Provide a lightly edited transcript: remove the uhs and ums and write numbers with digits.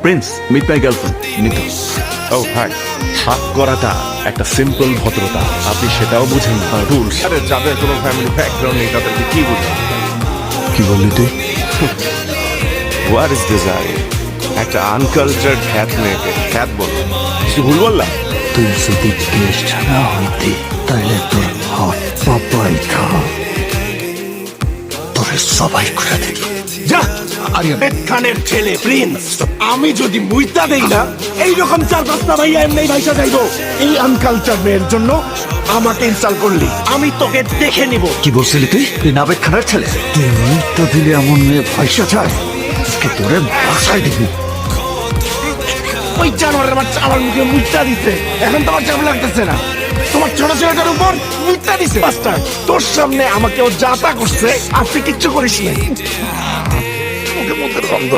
Prince meet my girlfriend Nitu. Oh hi, হাত করাটা একটা সিম্পল ভদ্রতা, আপনি সেটাও বুঝেন না। রুলস, আরে যাদের কোনো ফ্যামিলি ব্যাকগ্রাউন্ড নেই তাদেরকে কি বুঝেন? কি বললি তুই? What is desire? একটা আনকালচার্ড খ্যাত মেয়েকে খ্যাত বল, কিছু ভুল বললাম? তুই যদি গেস্ট না হইতি তাইলে তোর হাত পাপাই খা তোরে সবাই করে দিত। যা আরিয়ান খানের ছেলে প্রিন্স, আমি যদি মুইতা দেই না এইরকম চার পাঁচটা ভাইয়া এমনি ভাইসা যাইবো। এই আনকালচার মেয়ের জন্য আমাকে ইনস্টল করলি, আমি তোকে দেখে নিব। কি বলছিলি তুই নাবেদ খানের ছেলে? তুই মুখটা দিলে এমন মেয়ে পয়সা চায় আজকে তোরে বাসায় দিবি। ওই জানোয়ারের বাচ্চা আমার মুখে মুইতা দিছে, এখন তো আমার চাপ লাগতেছে না। তোমার ছোট ছেলেটার উপর মুইতা দিছে মাস্টার, তোর সামনে আমাকে ও যাতা করছে, আপনি কিচ্ছু করিস না। মুখে মুখের গন্ধ।